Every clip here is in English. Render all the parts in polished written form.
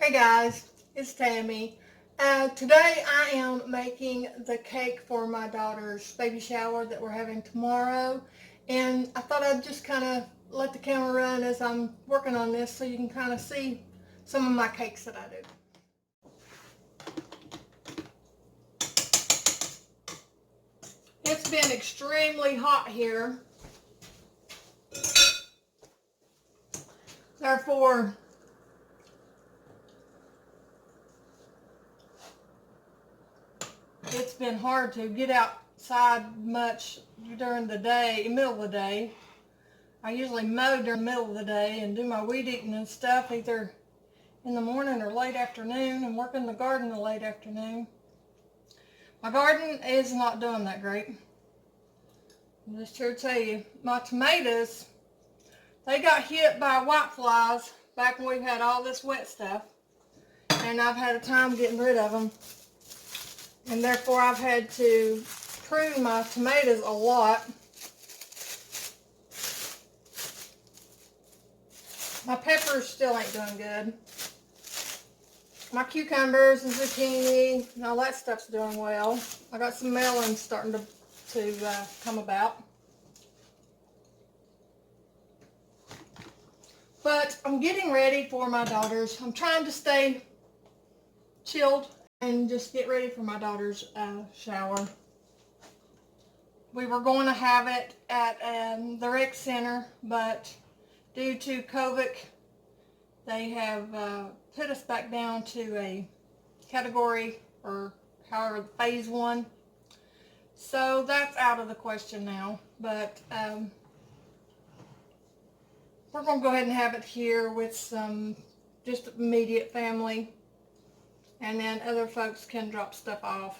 Hey guys, it's Tammy. Today I am making the cake for my daughter's baby shower that we're having tomorrow, and I thought I'd just kind of let the camera run as I'm working on this so you can kind of see some of my cakes that I do. It's been extremely hot here, therefore it's been hard to get outside much during the day, middle of the day. I usually mow during the middle of the day and do my weed eating and stuff either in the morning or late afternoon, and work in the garden the late afternoon. My garden is not doing that great. I'm just here to tell you, my tomatoes, they got hit by whiteflies back when we had all this wet stuff, and I've had a time getting rid of them. And therefore I've had to prune my tomatoes a lot. My peppers still ain't doing good. My cucumbers and zucchini and all that stuff's doing well. I got some melons starting to come about. But I'm getting ready for my daughter's. I'm trying to stay chilled and just get ready for my daughter's shower. We were going to have it at the rec center, but due to COVID, they have put us back down to a category, or however, phase 1. So that's out of the question now, but we're going to go ahead and have it here with some just immediate family, and then other folks can drop stuff off.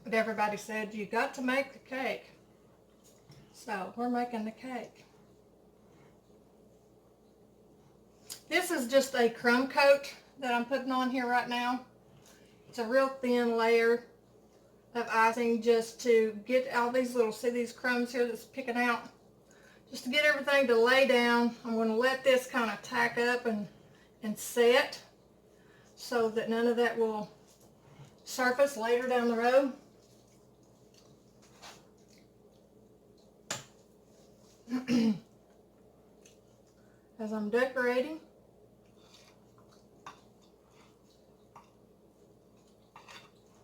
But everybody said, you got to make the cake. So we're making the cake. This is just a crumb coat that I'm putting on here right now. It's a real thin layer of icing just to get all these little, see these crumbs here that's picking out? Just to get everything to lay down. I'm going to let this kind of tack up and set so that none of that will surface later down the road. As I'm decorating,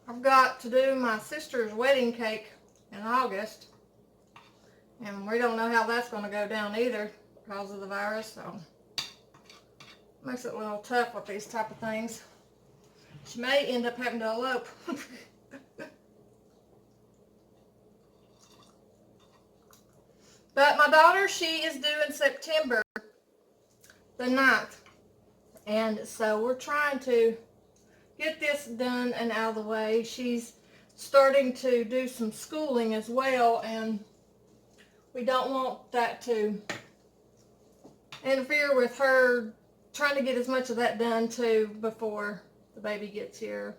I've got to do my sister's wedding cake in August, and we don't know how that's going to go down either because of the virus, so makes it a little tough with these type of things. She may end up having to elope. But my daughter, she is due in September the 9th, and so we're trying to get this done and out of the way. She's starting to do some schooling as well, and we don't want that to interfere with her trying to get as much of that done too before the baby gets here.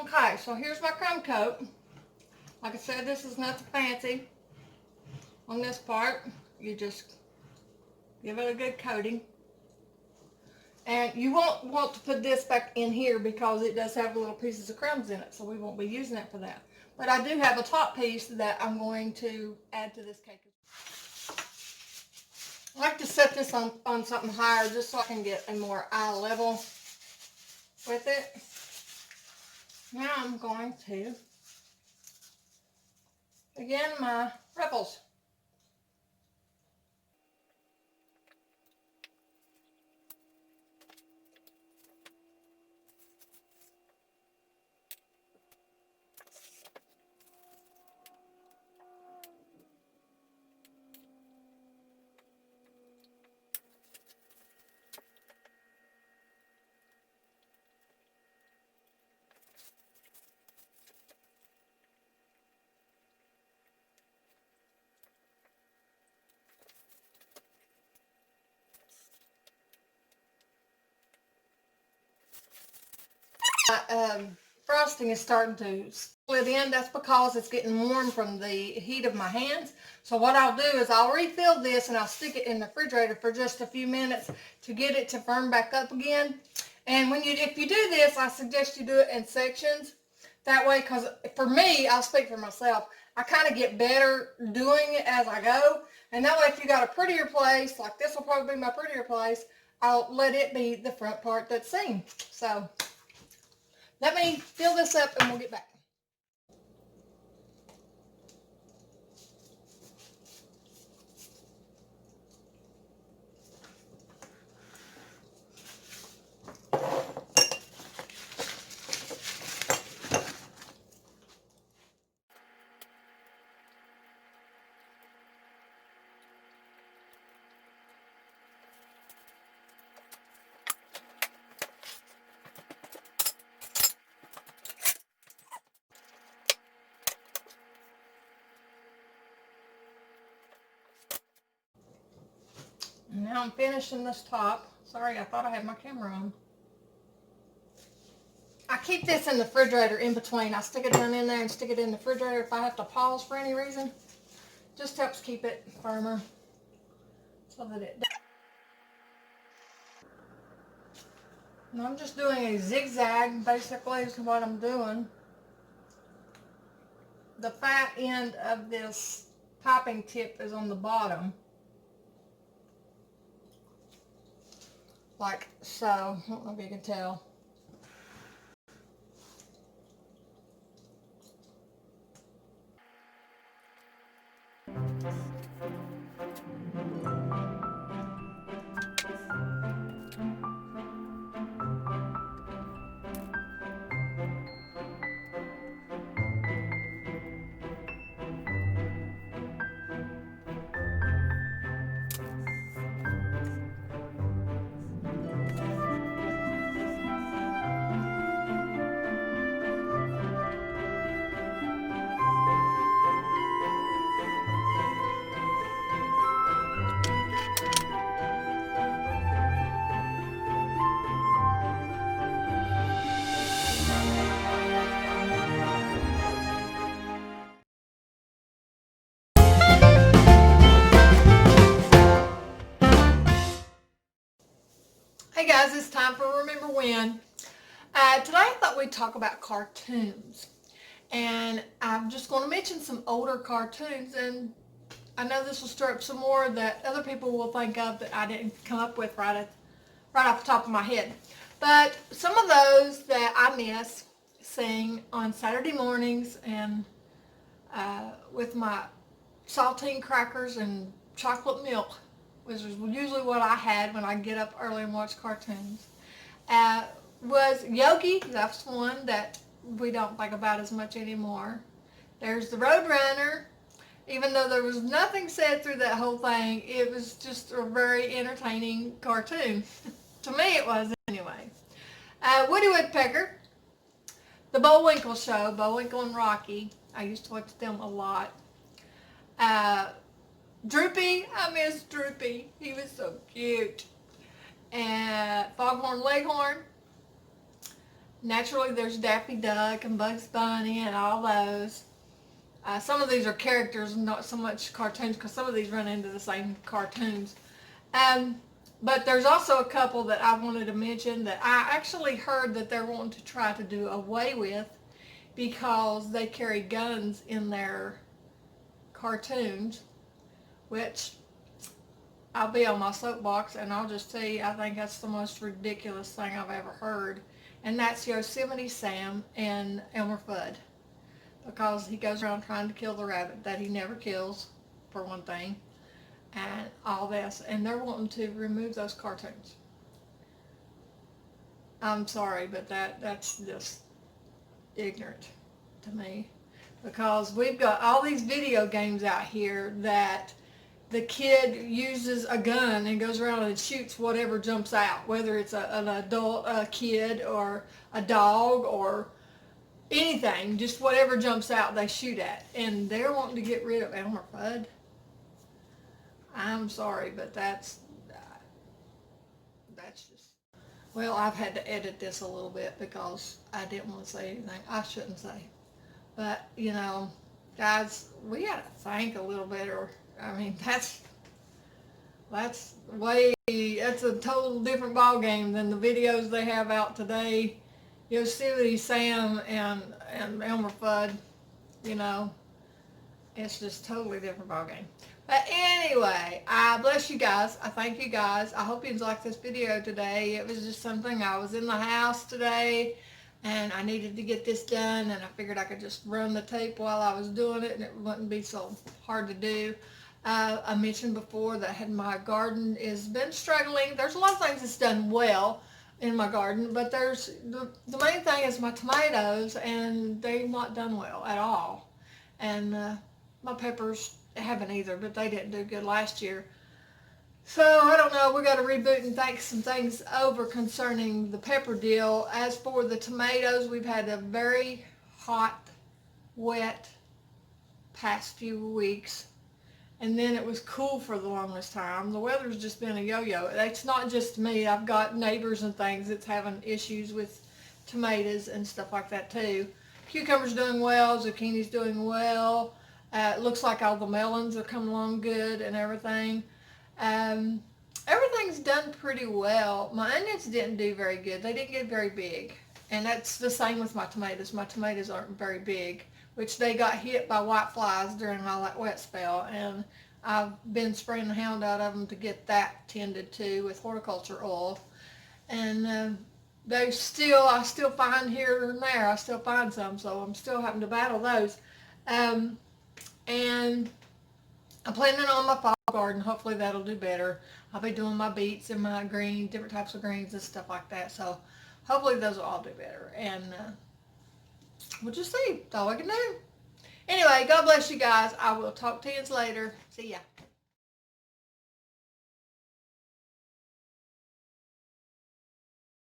Okay, so here's my crumb coat. Like I said, this is nothing fancy. On this part, you just give it a good coating. And you won't want to put this back in here because it does have little pieces of crumbs in it, so we won't be using it for that. But I do have a top piece that I'm going to add to this cake. I like to set this on something higher just so I can get a more eye level with it. Now I'm going to begin my ruffles. frosting is starting to split in. That's because it's getting warm from the heat of my hands. So what I'll do is I'll refill this and I'll stick it in the refrigerator for just a few minutes to get it to firm back up again. And if you do this, I suggest you do it in sections. That way, because for me, I'll speak for myself, I kind of get better doing it as I go. And that way, if you got a prettier place, like this will probably be my prettier place, I'll let it be the front part that's seen. So let me fill this up and we'll get back. Now I'm finishing this top. Sorry, I thought I had my camera on. I keep this in the refrigerator in between. I stick it down in there and stick it in the refrigerator if I have to pause for any reason. Just helps keep it firmer so that it doesn't. And I'm just doing a zigzag, basically is what I'm doing. The fat end of this piping tip is on the bottom. Like so. I don't know if you can tell. Hey guys, it's time for Remember When. Today I thought we'd talk about cartoons. And I'm just going to mention some older cartoons, and I know this will stir up some more that other people will think of that I didn't come up with right off the top of my head. But some of those that I miss seeing on Saturday mornings and with my saltine crackers and chocolate milk, which was usually what I had when I get up early and watch cartoons, was Yogi. That's one that we don't think about as much anymore. There's the Roadrunner. Even though there was nothing said through that whole thing, it was just a very entertaining cartoon. To me it was anyway. Woody Woodpecker. The Bullwinkle Show, Bullwinkle and Rocky. I used to watch them a lot. Droopy, I miss Droopy. He was so cute. And Foghorn Leghorn. Naturally, there's Daffy Duck and Bugs Bunny and all those. Some of these are characters, not so much cartoons, because some of these run into the same cartoons. But there's also a couple that I wanted to mention that I actually heard that they're wanting to try to do away with because they carry guns in their cartoons, which I'll be on my soapbox and I'll just tell you, I think that's the most ridiculous thing I've ever heard. And that's Yosemite Sam and Elmer Fudd, because he goes around trying to kill the rabbit that he never kills, for one thing, and all this, and they're wanting to remove those cartoons. I'm sorry, but that's just ignorant to me, because we've got all these video games out here that the kid uses a gun and goes around and shoots whatever jumps out, whether it's an adult, a kid, or a dog, or anything, just whatever jumps out they shoot at. And they're wanting to get rid of Elmer Fudd. I'm sorry, but that's just... Well, I've had to edit this a little bit because I didn't want to say anything I shouldn't say. But, you know, guys, we got to think a little bit, or, I mean, that's that's a total different ball game than the videos they have out today. Yosemite Sam and Elmer Fudd, you know, it's just totally different ball game. But anyway, I bless you guys. I thank you guys. I hope you liked this video today. It was just something, I was in the house today and I needed to get this done, and I figured I could just run the tape while I was doing it and it wouldn't be so hard to do. I mentioned before that my garden has been struggling. There's a lot of things that's done well in my garden, but there's the main thing is my tomatoes, and they've not done well at all. And my peppers haven't either, but they didn't do good last year. So I don't know, we got to reboot and think some things over concerning the pepper deal. As for the tomatoes, we've had a very hot, wet past few weeks. And then it was cool for the longest time. The weather's just been a yo-yo. It's not just me. I've got neighbors and things that's having issues with tomatoes and stuff like that too. Cucumber's doing well. Zucchini's doing well. It looks like all the melons are coming along good and everything. Everything's done pretty well. My onions didn't do very good. They didn't get very big. And that's the same with my tomatoes. My tomatoes aren't very big, which they got hit by white flies during all that wet spell. And I've been spraying the hound out of them to get that tended to with horticulture oil. And I still find here and there, I still find some, so I'm still having to battle those. And I'm planning on my fall garden. Hopefully that'll do better. I'll be doing my beets and my greens, different types of greens and stuff like that. So hopefully those will all do better. And we'll just see. That's all I can do. Anyway, God bless you guys. I will talk to you later. See ya.